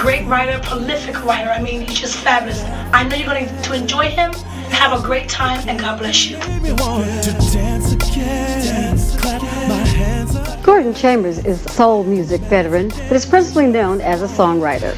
great writer, prolific writer. I mean, he's just fabulous. I know you're going to enjoy him, have a great time, and God bless you. Godon Chambers is a soul music veteran, but is principally known as a songwriter.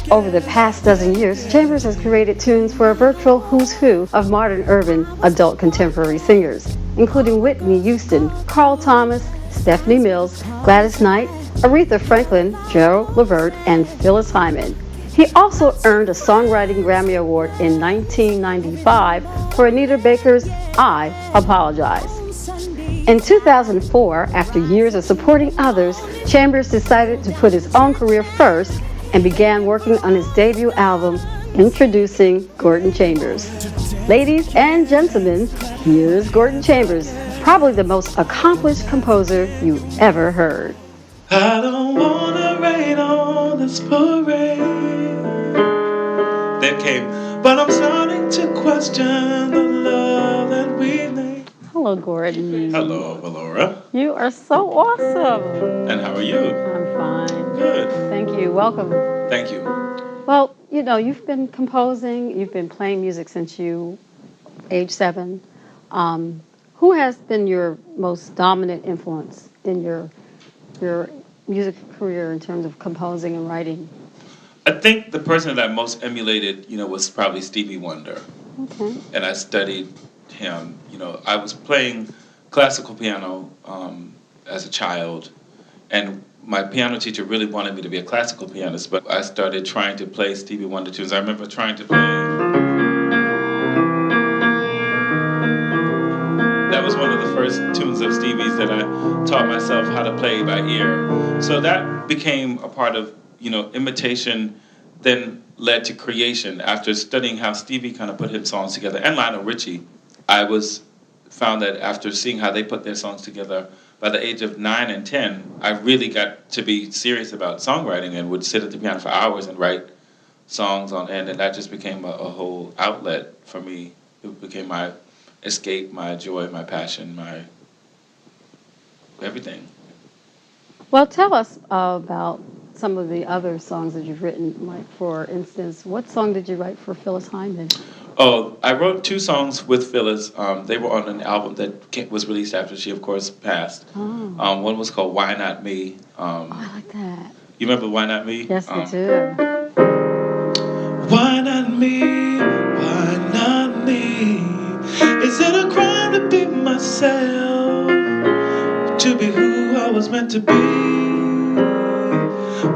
Over the past dozen years, Chambers has created tunes for a virtual who's who of modern urban adult contemporary singers, including Whitney Houston, Carl Thomas, Stephanie Mills, Gladys Knight, Aretha Franklin, Gerald Levert, and Phyllis Hyman. He also earned a Songwriting Grammy Award in 1995 for Anita Baker's I Apologize. In 2004, after years of supporting others, Chambers decided to put his own career first and began working on his debut album, Introducing Godon Chambers. Ladies and gentlemen, here's Godon Chambers, probably the most accomplished composer you ever heard. I don't wanna rain on this parade. Then came, but I'm starting to question the love that we made. Hello, Godon. Hello, Volora. You are so awesome. And how are you? I'm fine. Good. Thank you. Welcome. Thank you. Well, you know, you've been composing, you've been playing music since you age 7. Who has been your most dominant influence in your music career in terms of composing and writing? I think the person that I most emulated, was probably Stevie Wonder. Okay. And I studied him. I was playing classical piano as a child, and my piano teacher really wanted me to be a classical pianist, but I started trying to play Stevie Wonder tunes. I remember trying to play... That was one of the first tunes of Stevie's that I taught myself how to play by ear. So that became a part of, imitation, then led to creation. After studying how Stevie kind of put his songs together, and Lionel Richie, I found that after seeing how they put their songs together, by the age of 9 and 10, I really got to be serious about songwriting and would sit at the piano for hours and write songs on end, and that just became a whole outlet for me. It became my escape, my joy, my passion, my everything. Well, tell us about some of the other songs that you've written. Like, for instance, what song did you write for Phyllis Hyman? Oh, I wrote 2 songs with Phyllis. They were on an album that was released after she, of course, passed. Oh. One was called Why Not Me. I like that. You remember Why Not Me? Yes, I do. Why not me? Why not me? Is it a crime to be myself? To be who I was meant to be?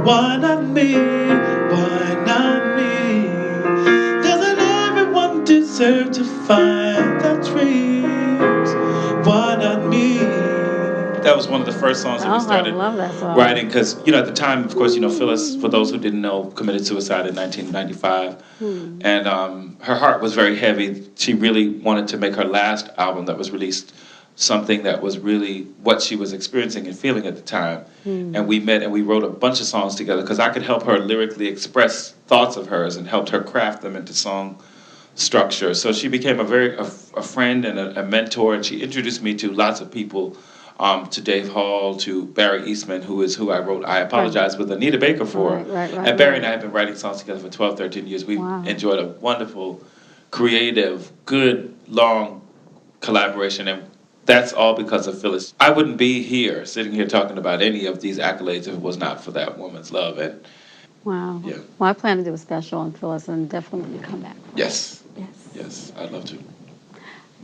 Why not me? Why not me? Doesn't everyone deserve to find their dreams? Why not me? That was one of the first songs that we started writing, because at the time, of course, Phyllis, for those who didn't know, committed suicide in 1995, and her heart was very heavy. She really wanted to make her last album that was released something that was really what she was experiencing and feeling at the time. And we met and we wrote a bunch of songs together because I could help her lyrically express thoughts of hers and helped her craft them into song structure. So she became a friend and a mentor, and she introduced me to lots of people. To Dave Hall, to Barry Eastman, who I wrote I Apologize with Anita Baker for. And Barry and I have been writing songs together for 12, 13 years. We've enjoyed a wonderful, creative, good, long collaboration, and that's all because of Phyllis. I wouldn't be here, sitting here talking about any of these accolades if it was not for that woman's love. And wow. Yeah. Well, I plan to do a special on Phyllis and definitely come back. Yes. Yes. Yes, I'd love to.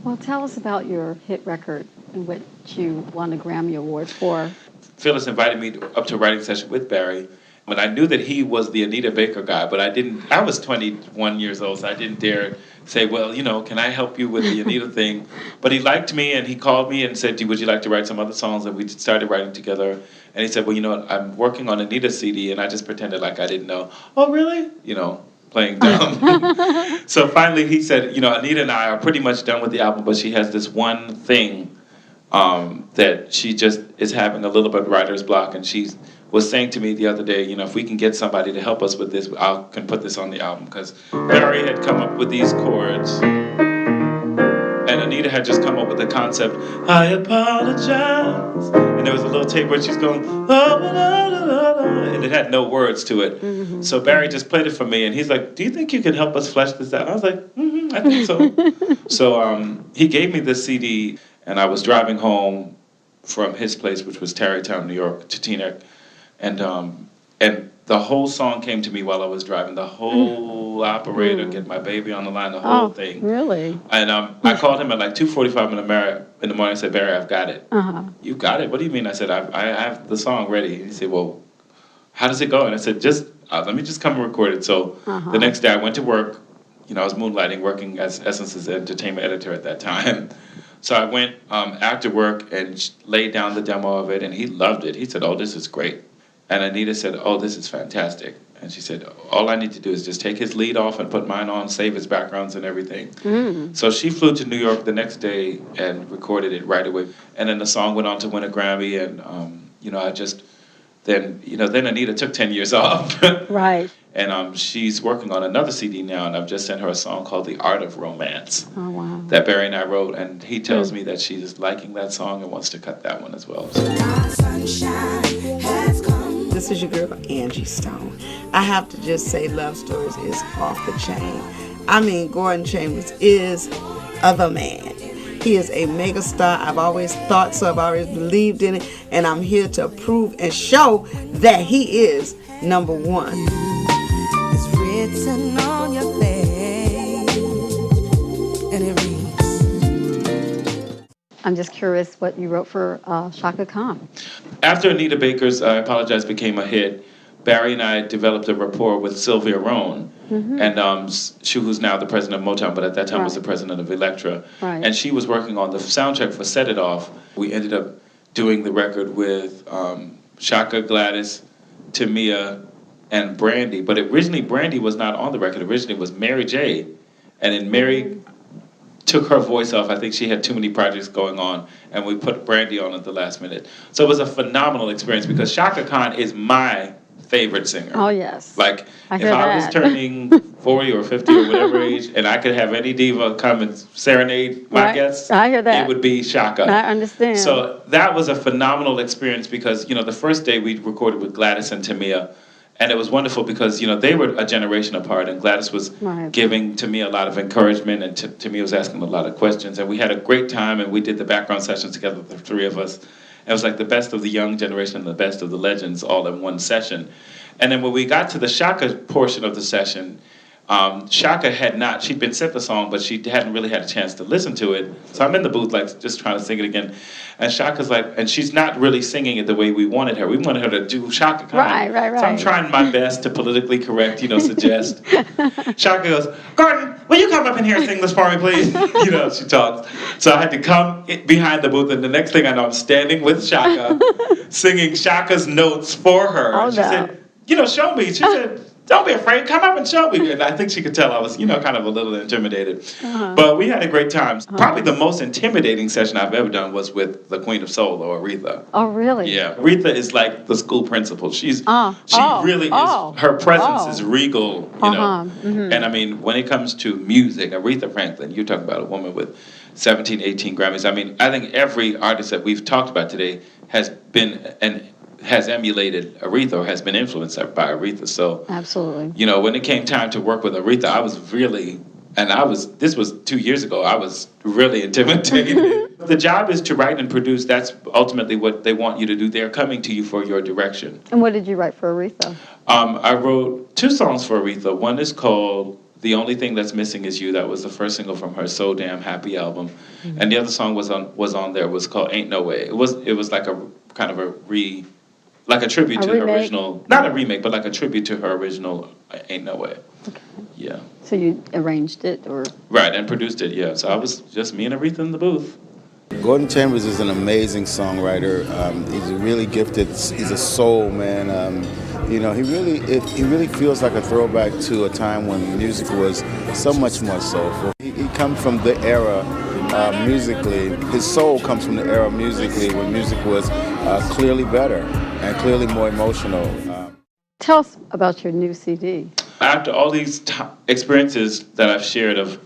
Well, tell us about your hit record in which you won a Grammy Award for. Phyllis invited me up to a writing session with Barry, but I knew that he was the Anita Baker guy, but I was 21 years old, so I didn't dare say, well, can I help you with the Anita thing? But he liked me, and he called me and said, would you like to write some other songs? And we started writing together, and he said, well, I'm working on Anita's CD, and I just pretended like I didn't know. Oh, really? Playing dumb. So finally he said, Anita and I are pretty much done with the album, but she has this one thing that she just is having a little bit of writer's block, and she was saying to me the other day, if we can get somebody to help us with this, I can put this on the album, because Barry had come up with these chords, and Anita had just come up with the concept, I apologize, and there was a little tape where she's going, oh, la, la, la, la, and it had no words to it. So Barry just played it for me, and he's like, do you think you can help us flesh this out? I was like, I think so. So he gave me this CD, and I was driving home from his place, which was Tarrytown, New York, to Teaneck, and the whole song came to me while I was driving. The whole operator, Get My Baby on the Line, the whole thing. Really? And I called him at like 2:45 in the morning. I said, Barry, I've got it. You got it? What do you mean? I said, I have the song ready. He said, well, how does it go? And I said, let me just come and record it. So the next day I went to work. I was moonlighting, working as Essence's entertainment editor at that time. So I went after work and laid down the demo of it, and he loved it. He said, oh, this is great. And Anita said, oh, this is fantastic. And she said, all I need to do is just take his lead off and put mine on, save his backgrounds and everything. So she flew to New York the next day and recorded it right away. And then the song went on to win a Grammy. And, then Anita took 10 years off. Right. And she's working on another CD now, and I've just sent her a song called The Art of Romance. Oh, wow. That Barry and I wrote, and he tells me that she's liking that song and wants to cut that one as well. This is your girl, Angie Stone. I have to just say Love Stories is off the chain. I mean, Gordon Chambers is the man. He is a mega star. I've always thought so. I've always believed in it. And I'm here to prove and show that he is number one. It's written on your face, and it reads. I'm just curious what you wrote for Shaka Khan. After Anita Baker's I Apologize became a hit, Barry and I developed a rapport with Sylvia Rhone, and she who's now the president of Motown, but at that time was the president of Elektra. Right. And she was working on the soundtrack for Set It Off. We ended up doing the record with Shaka, Gladys, Tamia, and Brandy. But originally, Brandy was not on the record. Originally, it was Mary J. And then Mary took her voice off. I think she had too many projects going on, and we put Brandy on at the last minute. So it was a phenomenal experience because Shaka Khan is my favorite singer. Oh, yes. Like, I if I was turning 40 or 50 or whatever age, and I could have any diva come and serenade my guests, I hear that. it would be Shaka. I understand. So that was a phenomenal experience because, the first day we recorded with Gladys and Tamia, and it was wonderful because, they were a generation apart, and Gladys was giving Tamia a lot of encouragement, and Tamia was asking a lot of questions, and we had a great time, and we did the background sessions together, the three of us. It was like the best of the young generation and the best of the legends all in one session. And then when we got to the Shaka portion of the session, Shaka she'd been sent the song, but she hadn't really had a chance to listen to it. So I'm in the booth, like, just trying to sing it again. And Shaka's like, and she's not really singing it the way we wanted her. We wanted her to do Shaka Khan. Right. So I'm trying my best to politically correct, suggest. Shaka goes, Gordon, will you come up in here and sing this for me, please? She talks. So I had to come behind the booth, and the next thing I know, I'm standing with Shaka, singing Shaka's notes for her. Oh, and she said, show me. She said, don't be afraid, come up and show me. And I think she could tell I was, kind of a little intimidated. But we had a great time. Probably the most intimidating session I've ever done was with the Queen of Soul, or Aretha. Oh, really? Yeah. Aretha is like the school principal. She really is, her presence is regal, And I mean, when it comes to music, Aretha Franklin, you're talking about a woman with 17, 18 Grammys. I mean, I think every artist that we've talked about today has emulated Aretha or has been influenced by Aretha. So, absolutely. When it came time to work with Aretha, I was really, this was 2 years ago, I was really intimidated. The job is to write and produce. That's ultimately what they want you to do. They're coming to you for your direction. And what did you write for Aretha? I wrote 2 songs for Aretha. One is called The Only Thing That's Missing Is You. That was the first single from her So Damn Happy album. And the other song was on there, was called Ain't No Way. It was like a kind of a tribute to her original, not a remake, but like a tribute to her original Ain't No Way. Okay. Yeah. So you arranged it, or? Right, and produced it, yeah. So I was just me and Aretha in the booth. Gordon Chambers is an amazing songwriter. He's really gifted. He's a soul man. He really feels like a throwback to a time when music was so much more soulful. He comes from the era musically. His soul comes from the era musically when music was clearly better and clearly more emotional. Tell us about your new CD. After all these experiences that I've shared of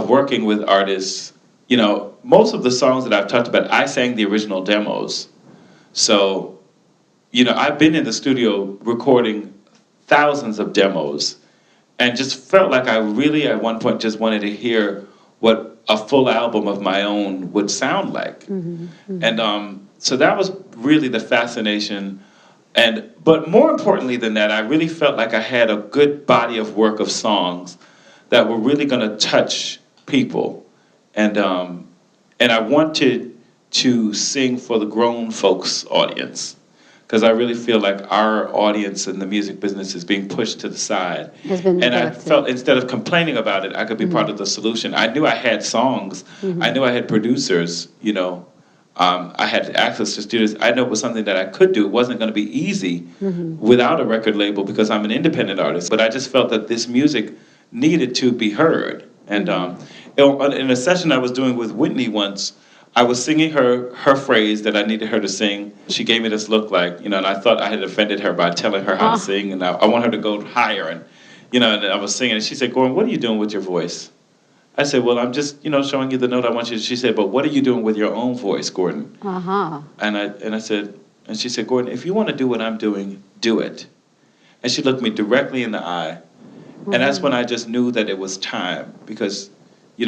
working with artists, most of the songs that I've talked about, I sang the original demos. So, I've been in the studio recording thousands of demos and just felt like I really at one point just wanted to hear what a full album of my own would sound like. And so that was really the fascination. But more importantly than that, I really felt like I had a good body of work of songs that were really going to touch people. And I wanted to sing for the grown folks audience, because I really feel like our audience in the music business is being pushed to the side. And I felt instead of complaining about it, I could be part of the solution. I knew I had songs. I knew I had producers, I had access to studios. I know it was something that I could do. It wasn't going to be easy without a record label because I'm an independent artist. But I just felt that this music needed to be heard. And in a session I was doing with Whitney once, I was singing her phrase that I needed her to sing. She gave me this look like, and I thought I had offended her by telling her how to sing, and I want her to go higher. And, and I was singing, and she said, "Gordon, what are you doing with your voice?" I said, "Well, I'm just, showing you the note I want you to." She said, "But what are you doing with your own voice, Gordon?" And I said, and she said, "Gordon, if you want to do what I'm doing, do it." And she looked me directly in the eye. And that's when I just knew that it was time, because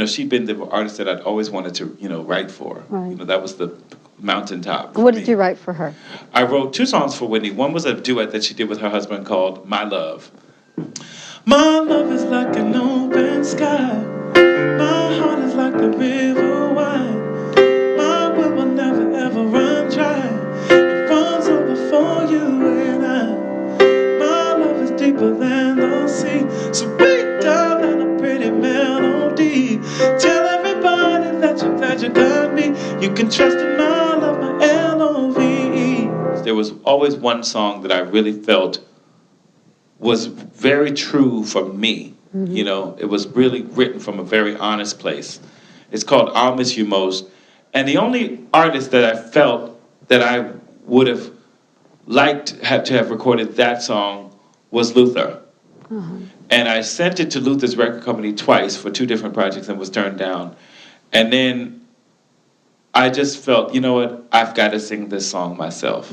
she'd been the artist that I'd always wanted to, write for. Right. That was the mountaintop. What did you write for her? I wrote 2 songs for Whitney. One was a duet that she did with her husband called My Love. My love is like an open sky. My heart is like the river wide. My well will never ever run dry. It runs over for you and I. My love is deeper than the sea. Sweet down and a pretty melody. Tell everybody that you got me. You can trust in my love, my L-O-V-E. There was always one song that I really felt was very true for me. It was really written from a very honest place. It's called I'll Miss You Most. And the only artist that I felt that I would have liked to have recorded that song was Luther. And I sent it to Luther's record company twice for 2 different projects and was turned down. And then I just felt, you know what, I've got to sing this song myself.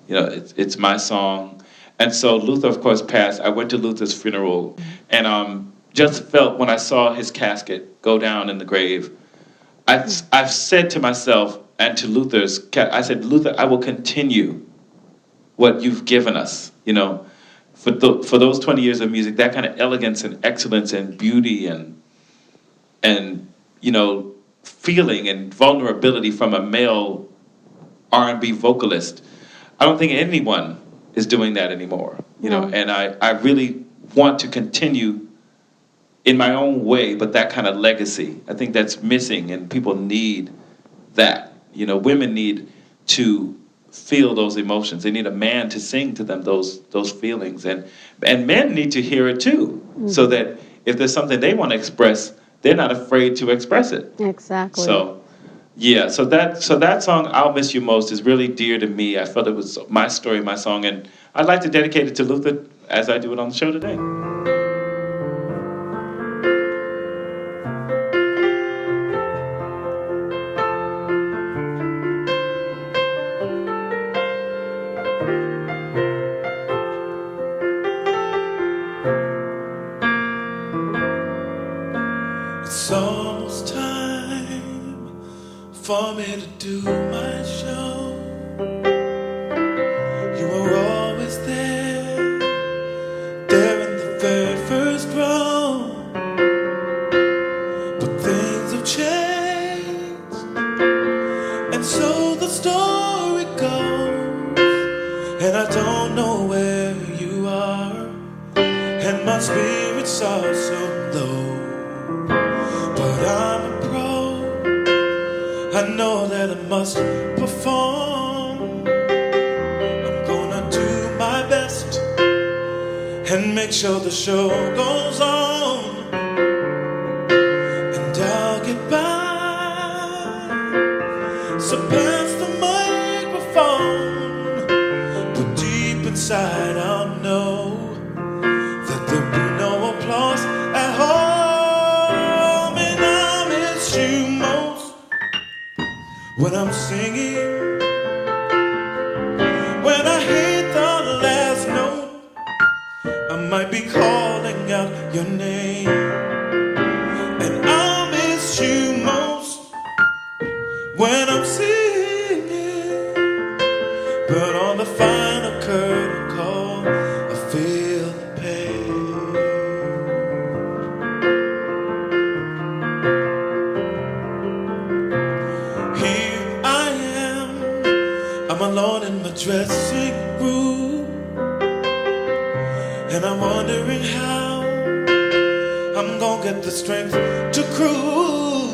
It's my song. And so Luther, of course, passed. I went to Luther's funeral and just felt when I saw his casket go down in the grave, I've said to myself and to I said, "Luther, I will continue what you've given us, for those 20 years of music, that kind of elegance and excellence and beauty and feeling and vulnerability from a male R&B vocalist. I don't think anyone is doing that anymore, and I really want to continue in my own way, but that kind of legacy, I think that's missing, and people need that. Women need to feel those emotions. They need a man to sing to them those feelings, and men need to hear it too, so that if there's something they want to express, they're not afraid to express it. Exactly. So, yeah, so that song, I'll Miss You Most, is really dear to me. I felt it was my story, my song, and I'd like to dedicate it to Luther as I do it on the show today. It's almost time for me to do my show. You were always there in the very first row. But things have changed, and so the story goes. And I don't know where you are, and my spirits are so low. But I'm a pro, I know that I must perform. I'm gonna do my best and make sure the show goes on. And I'll get by, so pass the microphone. But deep inside I'll know that there'll be no applause at home. You most when I'm singing, be calling out your name. And I'll miss you most when I'm singing. But on the final curtain call, I feel the pain. Here I am, I'm alone in my dressing room, and I'm wondering how I'm gonna get the strength to croon.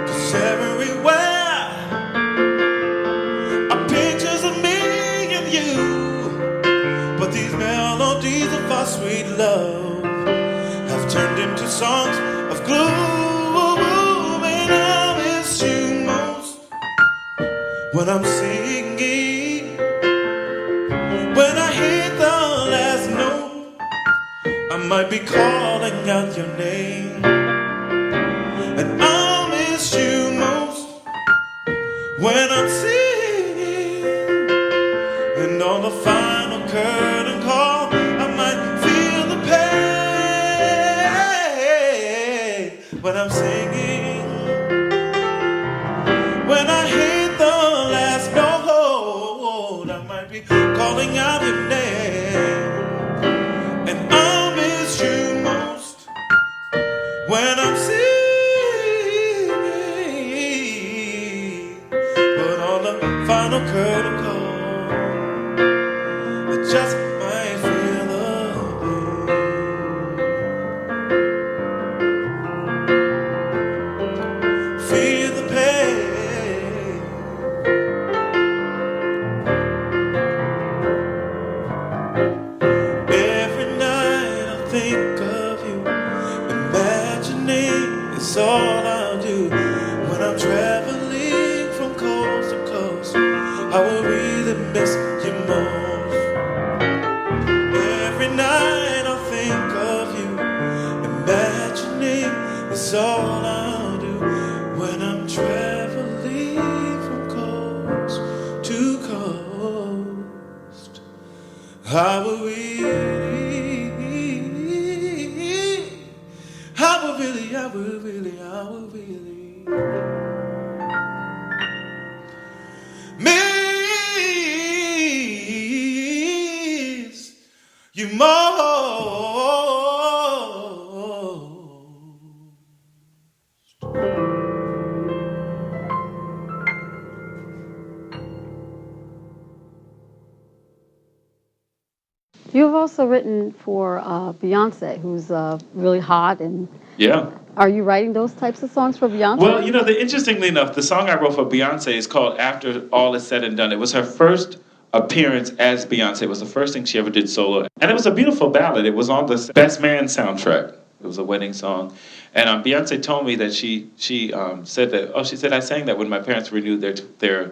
'Cause everywhere are pictures of me and you, but these melodies of our sweet love have turned into songs of gloom. And I miss you most when I'm singing, when I hit the last note, I might be calling out your name. And I'll miss you most when I'm singing, and on the final curtain call, I might feel the pain. When I'm singing, when I hit the last note, I might be calling out your name. And I'll miss you most when I'm singing, but on the final curtain call, I just might feel the pain. Feel the pain. Every night I think of you, imagining it's all I'll do. When I'm traveling from coast to coast, I will really miss you most. Every night I think of you, imagining it's all I'll do. When I'm traveling from coast to coast, I will really miss you more. You've also written for Beyonce, who's really hot. And Yeah. are you writing those types of songs for Beyonce? Well, interestingly enough, the song I wrote for Beyonce is called After All Is Said and Done. It was her first appearance as Beyonce. It was the first thing she ever did solo. And it was a beautiful ballad. It was on the Best Man soundtrack. It was a wedding song. And Beyonce told me that she said that, she said, I sang that when my parents renewed their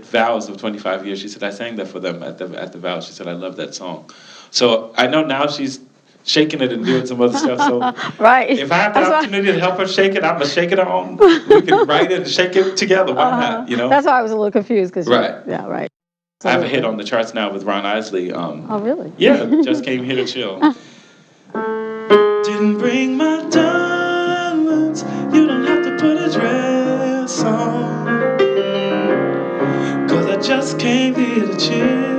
vows of 25 years. She said, I sang that for them at the vows. She said, I love that song. So I know now she's shaking it and doing some other stuff. So right. If I have the opportunity to help her shake it, I'm going to shake it on. We can write it and shake it together. Why not? That's why I was a little confused. Right. Yeah, right. I have a hit on the charts now with Ron Isley. Oh, really? Yeah, just came here to chill. Didn't bring my diamonds, you don't have to put a dress on, 'cause I just came here to chill.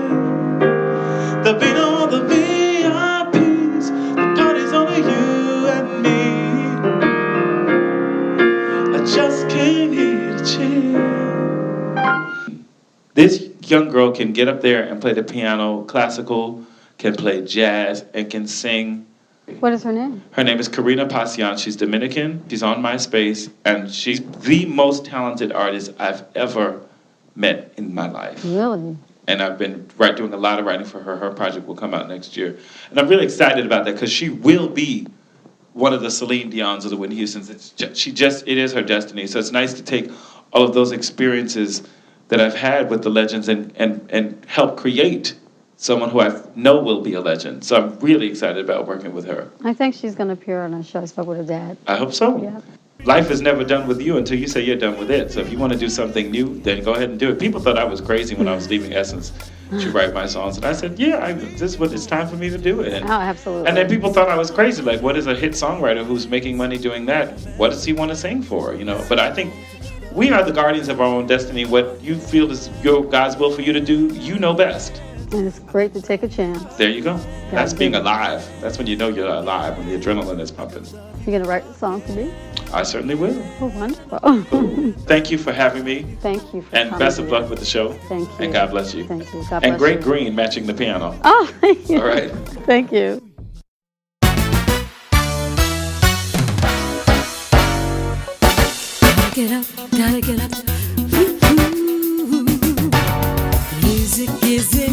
There'll be no other VIPs, the party's only you and me. I just came here to chill. This young girl can get up there and play the piano, classical, can play jazz, and can sing. What is her name? Her name is Karina Pasian. She's Dominican. She's on MySpace, and she's the most talented artist I've ever met in my life. Really? And I've been doing a lot of writing for her. Her project will come out next year. And I'm really excited about that because she will be one of the Celine Dions or the Whitney Houstons. It is her destiny. So it's nice to take all of those experiences that I've had with the legends and help create someone who I know will be a legend. So I'm really excited about working with her. I think she's going to appear on a show. I spoke with her dad. I hope so. Yeah. life is never done with you until you say you're done with it. So if you want to do something new, then go ahead and do it. People thought I was crazy when I was leaving Essence to write my songs, and I said, yeah, this is what it's time for me to do it. And, Oh, absolutely. and then people thought I was crazy. Like, what is a hit songwriter who's making money doing that? What does he want to sing for? You know. But I think we are the guardians of our own destiny. What you feel is your God's will for you to do, you know best. And it's great to take a chance. There you go. That's being alive. That's when you know you're alive, when the adrenaline is pumping. You're going to write a song for me? I certainly will. Oh, wonderful. Thank you for having me. Thank you for And coming best of here. luck with the show. Thank you. And God bless you. Thank you. God And bless great you. green matching the piano. Oh, thank you. All right. Thank you. Get up, gotta get up. Ooh, music is in